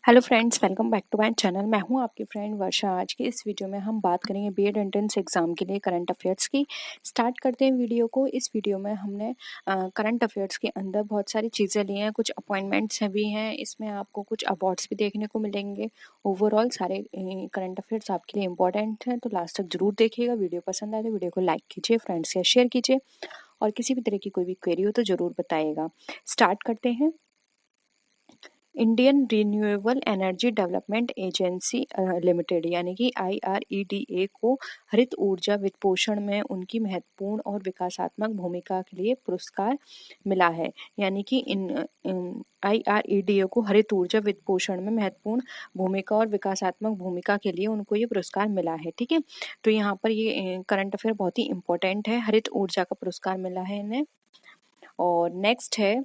Hello friends, welcome back to my channel. मैं हूं आपकी फ्रेंड वर्षा। आज के इस वीडियो में हम बात करेंगे बीएड एंट्रेंस एग्ज़ाम के लिए करंट अफेयर्स की। स्टार्ट करते हैं वीडियो को। इस वीडियो में हमने करंट अफेयर्स के अंदर बहुत सारी चीज़ें ली हैं, कुछ अपॉइंटमेंट्स भी हैं, इसमें आपको कुछ अवार्ड्स भी देखने को मिलेंगे। ओवरऑल सारे करंट अफेयर्स आपके लिए इंपॉर्टेंट हैं, तो लास्ट तक जरूर देखिएगा। वीडियो पसंद आए तो वीडियो को लाइक कीजिए, फ्रेंड्स के शेयर कीजिए, और किसी भी तरह की कोई भी क्वेरी हो तो ज़रूर बताइएगा। स्टार्ट करते हैं। Indian renewable energy development agency limited यानी कि IREDA को हरित ऊर्जा वित्तपोषण में उनकी महत्वपूर्ण और विकासात्मक भूमिका के लिए पुरस्कार मिला है। यानी कि IREDA को हरित ऊर्जा वित्तपोषण में महत्वपूर्ण भूमिका और विकासात्मक भूमिका के लिए उनको ये पुरस्कार मिला है। ठीक है, तो यहाँ पर ये करंट अफेयर बहुत ही इंपॉर्टेंट है। हरित ऊर्जा का पुरस्कार मिला है इन्हें। और नेक्स्ट है,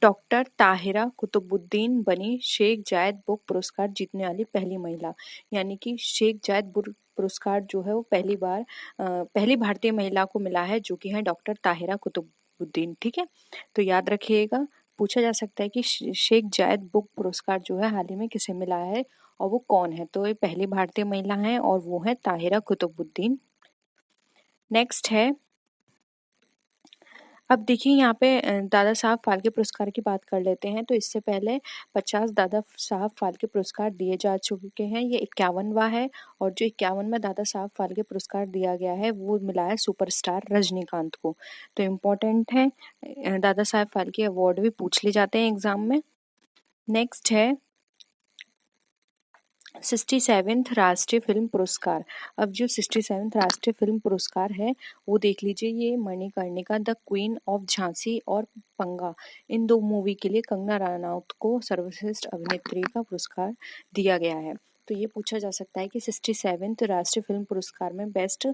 डॉक्टर ताहिरा कुतुबुद्दीन बनी शेख जायद बुक पुरस्कार जीतने वाली पहली महिला। यानी कि शेख जायद बुक पुरस्कार जो है वो पहली भारतीय महिला को मिला है, जो कि है डॉक्टर ताहिरा कुतुबुद्दीन। ठीक है, तो याद रखिएगा, पूछा जा सकता है कि शेख जायद बुक पुरस्कार जो है हाल ही में किसे मिला है और वो कौन है। तो ये पहली भारतीय महिला है और वो है ताहिरा कुतुबुद्दीन। नेक्स्ट है, अब देखिए यहाँ पे दादा साहब फाल्के पुरस्कार की बात कर लेते हैं। तो इससे पहले 50 दादा साहब फाल्के पुरस्कार दिए जा चुके हैं। ये 51वां है, और जो 51वां दादा साहब फाल्के पुरस्कार दिया गया है वो मिला है सुपरस्टार रजनीकांत को। तो इम्पोर्टेंट है, दादा साहब फाल्के अवार्ड भी पूछ ले जाते हैं एग्जाम में। नेक्स्ट है 67th राष्ट्रीय फिल्म पुरस्कार। अब जो 67th राष्ट्रीय फिल्म पुरस्कार है वो देख लीजिए, ये Manikarnika, the queen of Jhansi और पंगा, इन दो मूवी के लिए कंगना रनौत को सर्वश्रेष्ठ अभिनेत्री का पुरस्कार दिया गया है। तो ये पूछा जा सकता है कि 67th राष्ट्रीय फिल्म पुरस्कार में बेस्ट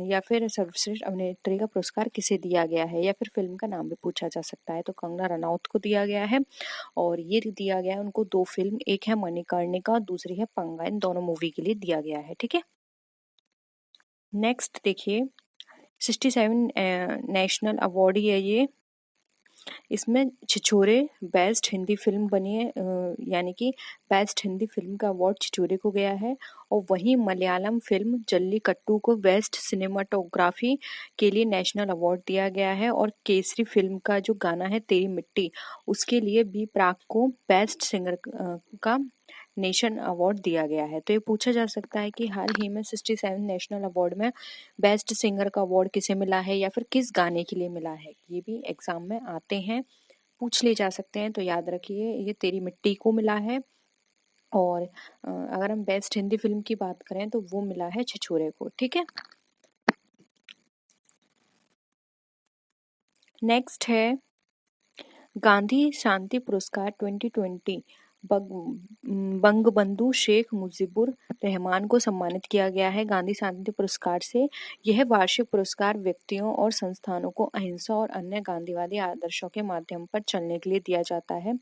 या फिर सर्वश्रेष्ठ अभिनेत्री का पुरस्कार किसे दिया गया है, या फिर फिल्म का नाम भी पूछा जा सकता है। तो कंगना रनौत को दिया गया है, और ये दिया गया है उनको दो फिल्म, एक है मणिकर्णिका, दूसरी है पंगा, इन दोनों मूवी के लिए दिया गया है। ठीक है, नेक्स्ट देखिए 67 नेशनल अवार्ड ही है ये। इसमें छिछोरे बेस्ट हिंदी फिल्म बनी है, यानी कि बेस्ट हिंदी फिल्म का अवार्ड छिछोरे को गया है। और वहीं मलयालम फिल्म जल्लीकट्टू को बेस्ट सिनेमाटोग्राफी के लिए नेशनल अवार्ड दिया गया है। और केसरी फिल्म का जो गाना है तेरी मिट्टी, उसके लिए बी प्राक को बेस्ट सिंगर का नेशन अवार्ड दिया गया है। तो ये पूछा जा सकता है कि हाल ही में 67 नेशनल अवार्ड में बेस्ट सिंगर का अवार्ड किसे मिला है, या फिर किस गाने के लिए मिला है। ये भी एग्जाम में आते हैं, पूछ ले जा सकते हैं। तो याद रखिए, ये तेरी मिट्टी को मिला है। और अगर हम बेस्ट हिंदी फिल्म की बात करें तो वो मिला है छिछोरे को। ठीक है, नेक्स्ट है गांधी शांति पुरस्कार 2020 बंगबंधु शेख मुजीबुर रहमान को सम्मानित किया गया है गांधी शांति पुरस्कार से। यह वार्षिक पुरस्कार व्यक्तियों और संस्थानों को अहिंसा और अन्य गांधीवादी आदर्शों के माध्यम पर चलने के लिए दिया जाता है,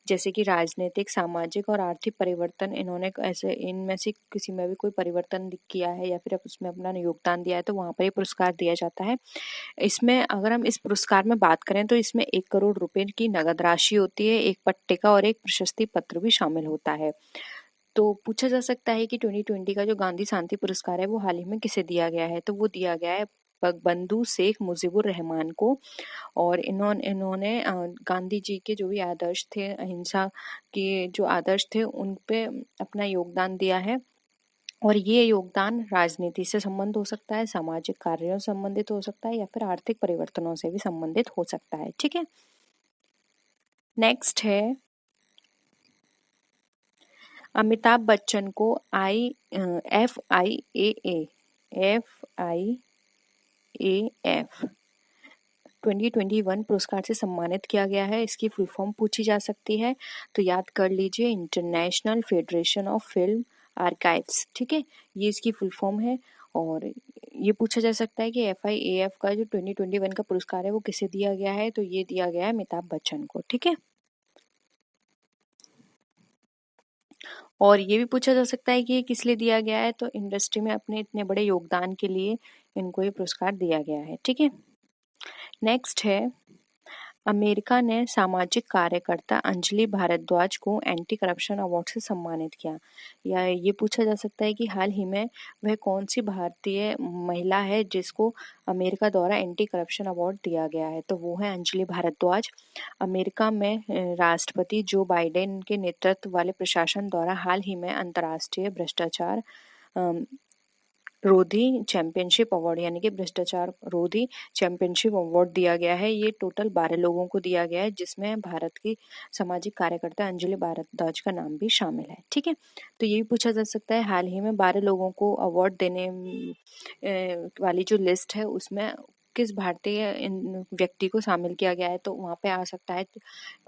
जैसे कि राजनीतिक, सामाजिक और आर्थिक परिवर्तन। इन्होंने ऐसे इनमें से किसी में भी कोई परिवर्तन किया है या फिर उसमें अपना योगदान दिया है तो वहाँ पर ये पुरस्कार दिया जाता है। इसमें अगर हम इस पुरस्कार में बात करें तो इसमें 1 करोड़ रुपए की नगद राशि होती है, एक पट्टिका और एक प्रशस्ति पत्र भी शामिल होता है। तो पूछा जा सकता है कि 2020 का जो गांधी शांति पुरस्कार है वो हाल ही में किसे दिया गया है। तो वो दिया गया है बंधु शेख मुजीबुर रहमान को। और इन्होंने गांधी जी के जो भी आदर्श थे, अहिंसा के जो आदर्श थे, उन पे अपना योगदान दिया है। और ये योगदान राजनीति से संबंध हो सकता है, सामाजिक कार्यों से संबंधित हो सकता है, या फिर आर्थिक परिवर्तनों से भी संबंधित हो सकता है। ठीक है, नेक्स्ट है अमिताभ बच्चन को FIAAF 2021 पुरस्कार से सम्मानित किया गया है। इसकी फुल फॉर्म पूछी जा सकती है, तो याद कर लीजिए, international federation of film archives. ठीक है, ये इसकी फुल फॉर्म है। और ये पूछा जा सकता है कि FIAF का जो 2021 का पुरस्कार है वो किसे दिया गया है। तो ये दिया गया है अमिताभ बच्चन को। ठीक है, और ये भी पूछा जा सकता है कि ये किस लिए दिया गया है। तो इंडस्ट्री में अपने इतने बड़े योगदान के लिए इनको ये पुरस्कार दिया गया है। ठीक है, नेक्स्ट है अमेरिका ने सामाजिक कार्यकर्ता अंजलि भारद्वाज को एंटी करप्शन अवार्ड से सम्मानित किया। या ये पूछा जा सकता है कि हाल ही में वह कौन सी भारतीय महिला है जिसको अमेरिका द्वारा एंटी करप्शन अवार्ड दिया गया है, तो वो है अंजलि भारद्वाज। अमेरिका में राष्ट्रपति जो बाइडेन के नेतृत्व वाले प्रशासन द्वारा हाल ही में अंतर्राष्ट्रीय भ्रष्टाचार रोधी चैंपियनशिप अवार्ड यानी कि भ्रष्टाचार रोधी चैंपियनशिप अवार्ड दिया गया है। ये टोटल 12 लोगों को दिया गया है, जिसमें भारत की सामाजिक कार्यकर्ता अंजलि भारद्वाज का नाम भी शामिल है। ठीक है, तो ये भी पूछा जा सकता है हाल ही में 12 लोगों को अवार्ड देने वाली जो लिस्ट है उसमें किस भारतीय व्यक्ति को शामिल किया गया है, तो वहाँ पे आ सकता है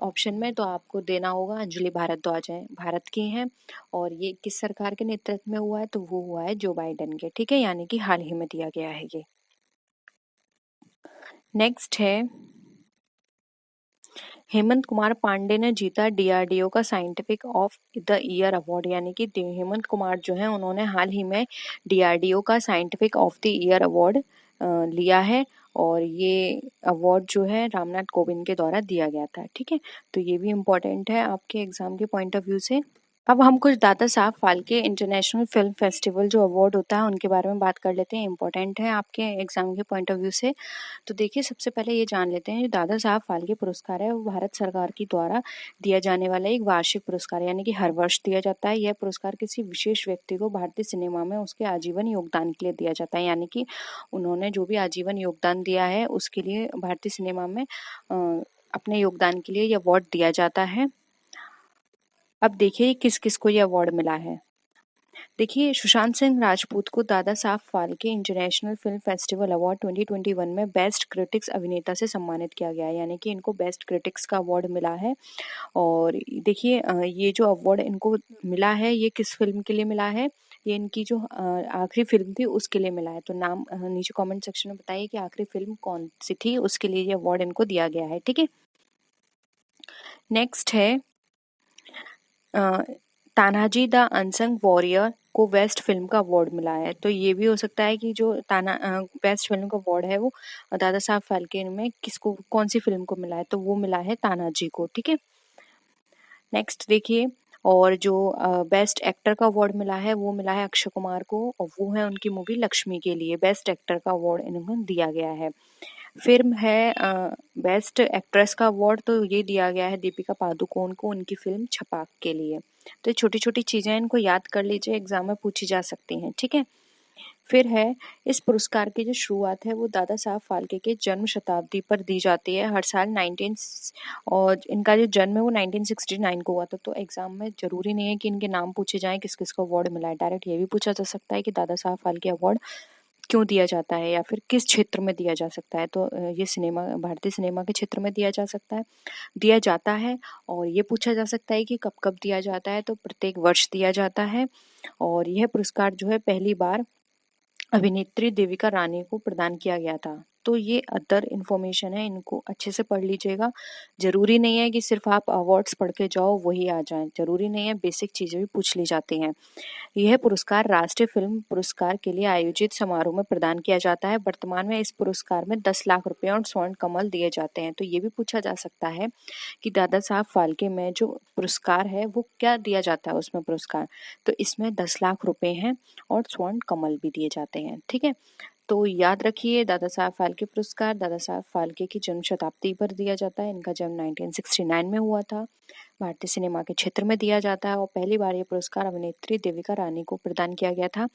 ऑप्शन में, तो आपको देना होगा अंजलि भारद्वाज है, भारत की हैं। और ये किस सरकार के नेतृत्व में हुआ है, तो वो हुआ है जो बाइडेन के। ठीक है, यानी कि हाल ही में दिया गया है ये। नेक्स्ट है हेमंत कुमार पांडे ने जीता डीआरडीओ का scientific of the year award, यानी कि हेमंत कुमार जो है उन्होंने हाल ही में डीआरडीओ का scientific of the year award लिया है। और ये अवार्ड जो है रामनाथ कोविंद के द्वारा दिया गया था। ठीक है, तो ये भी इम्पोर्टेंट है आपके एग्जाम के पॉइंट ऑफ व्यू से। अब हम कुछ Dada Saheb Phalke international film festival जो अवार्ड होता है उनके बारे में बात कर लेते हैं, इम्पोर्टेंट है आपके एग्जाम के पॉइंट ऑफ व्यू से। तो देखिए, सबसे पहले ये जान लेते हैं, जो दादा साहब फाल्के पुरस्कार है वो भारत सरकार की द्वारा दिया जाने वाला एक वार्षिक पुरस्कार, यानी कि हर वर्ष दिया जाता है। यह पुरस्कार किसी विशेष व्यक्ति को भारतीय सिनेमा में उसके आजीवन योगदान के लिए दिया जाता है, यानी कि उन्होंने जो भी आजीवन योगदान दिया है उसके लिए भारतीय सिनेमा में अपने योगदान के लिए यह अवार्ड दिया जाता है। अब देखिए किस किस को ये अवार्ड मिला है। देखिए, सुशांत सिंह राजपूत को Dada Saheb Phalke international film festival award 2021 में बेस्ट क्रिटिक्स अभिनेता से सम्मानित किया गया है, यानी कि इनको बेस्ट क्रिटिक्स का अवार्ड मिला है। और देखिए ये जो अवार्ड इनको मिला है ये किस फिल्म के लिए मिला है, ये इनकी जो आखिरी फिल्म थी उसके लिए मिला है। तो नाम नीचे कमेंट सेक्शन में बताइए कि आखिरी फिल्म कौन सी थी, उसके लिए ये अवार्ड इनको दिया गया है। ठीक है, नेक्स्ट है तानाजी द अनसंग वॉरियर को बेस्ट फिल्म का अवार्ड मिला है। तो ये भी हो सकता है कि जो बेस्ट फिल्म का अवार्ड है वो दादा साहब फाल्के में किसको कौन सी फिल्म को मिला है, तो वो मिला है तानाजी को। ठीक है, नेक्स्ट देखिए, और जो बेस्ट एक्टर का अवार्ड मिला है वो मिला है अक्षय कुमार को, और वो है उनकी मूवी लक्ष्मी के लिए बेस्ट एक्टर का अवार्ड इनको दिया गया है। फिल्म है बेस्ट एक्ट्रेस का अवार्ड, तो ये दिया गया है दीपिका पादुकोण को उनकी फिल्म छपाक के लिए। तो छोटी छोटी चीजें इनको याद कर लीजिए, एग्जाम में पूछी जा सकती हैं। ठीक है, फिर है इस पुरस्कार की जो शुरुआत है वो दादा साहब फाल्के के जन्म शताब्दी पर दी जाती है हर साल 19 और इनका जो जन्म है वो 1969 को हुआ था। तो एग्जाम में जरूरी नहीं है कि इनके नाम पूछे जाएं किस किस को अवार्ड मिला है, डायरेक्ट ये भी पूछा जा सकता है कि दादा साहब फाल्के अवार्ड क्यों दिया जाता है या फिर किस क्षेत्र में दिया जा सकता है। तो ये सिनेमा भारतीय सिनेमा के क्षेत्र में दिया जा सकता है, दिया जाता है। और ये पूछा जा सकता है कि कब कब दिया जाता है, तो प्रत्येक वर्ष दिया जाता है। और यह पुरस्कार जो है पहली बार अभिनेत्री देविका रानी को प्रदान किया गया था। तो ये अदर इन्फॉर्मेशन है, इनको अच्छे से पढ़ लीजिएगा। जरूरी नहीं है कि सिर्फ आप अवार्ड्स पढ़ के जाओ वही आ जाए, जरूरी नहीं है, बेसिक चीजें भी पूछ ली जाती हैं। यह पुरस्कार राष्ट्रीय फिल्म पुरस्कार के लिए आयोजित समारोह में प्रदान किया जाता है। वर्तमान में इस पुरस्कार में 10 लाख रुपए और स्वर्ण कमल दिए जाते हैं। तो ये भी पूछा जा सकता है कि दादा साहब फाल्के में जो पुरस्कार है वो क्या दिया जाता है उसमें पुरस्कार, तो इसमें 10 लाख रुपए हैं और स्वर्ण कमल भी दिए जाते हैं। ठीक है, तो याद रखिए दादा साहब फाल्के पुरस्कार दादा साहब फाल्के की जन्म शताब्दी पर दिया जाता है। इनका जन्म 1969 में हुआ था, भारतीय सिनेमा के क्षेत्र में दिया जाता है और पहली बार ये पुरस्कार अभिनेत्री देविका रानी को प्रदान किया गया था।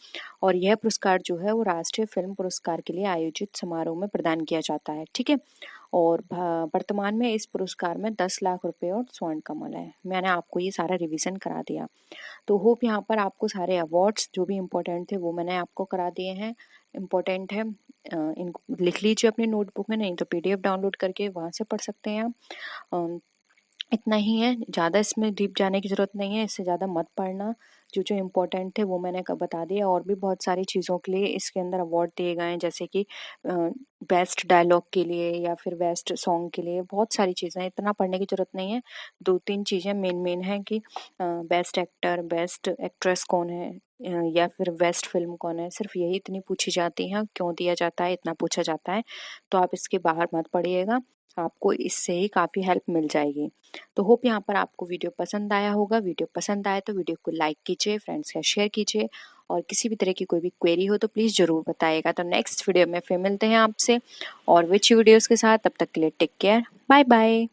और यह पुरस्कार जो है वो राष्ट्रीय फिल्म पुरस्कार के लिए आयोजित समारोह में प्रदान किया जाता है। ठीक है, और वर्तमान में इस पुरस्कार में 10 लाख रुपए और स्वर्ण कमल है। मैंने आपको ये सारा रिवीजन करा दिया, तो होप यहाँ पर आपको सारे अवार्ड्स जो भी इम्पोर्टेंट थे वो मैंने आपको करा दिए हैं। इम्पोर्टेंट है, इनको लिख लीजिए अपनी नोटबुक में, नहीं तो पीडीएफ डाउनलोड करके वहाँ से पढ़ सकते हैं आप। इतना ही है, ज़्यादा इसमें डीप जाने की ज़रूरत नहीं है, इससे ज़्यादा मत पढ़ना। जो जो इम्पोर्टेंट थे वो मैंने बता दिया। और भी बहुत सारी चीज़ों के लिए इसके अंदर अवार्ड दिए गए हैं, जैसे कि बेस्ट डायलॉग के लिए या फिर बेस्ट सॉन्ग के लिए, बहुत सारी चीज़ें, इतना पढ़ने की ज़रूरत नहीं है। 2-3 चीज़ें मेन हैं कि बेस्ट एक्टर, बेस्ट एक्ट्रेस कौन है या फिर बेस्ट फिल्म कौन है, सिर्फ यही इतनी पूछी जाती हैं। क्यों दिया जाता है इतना पूछा जाता है, तो आप इसके बाहर मत पढ़िएगा। आपको इससे ही काफ़ी हेल्प मिल जाएगी। तो होप यहाँ पर आपको वीडियो पसंद आया होगा। वीडियो पसंद आए तो वीडियो को लाइक कीजिए, फ्रेंड्स के साथ शेयर कीजिए, और किसी भी तरह की कोई भी क्वेरी हो तो प्लीज़ ज़रूर बताइएगा। तो नेक्स्ट वीडियो में फिर मिलते हैं आपसे और विच वीडियोज़ के साथ। तब तक के लिए टेक केयर, बाय बाय।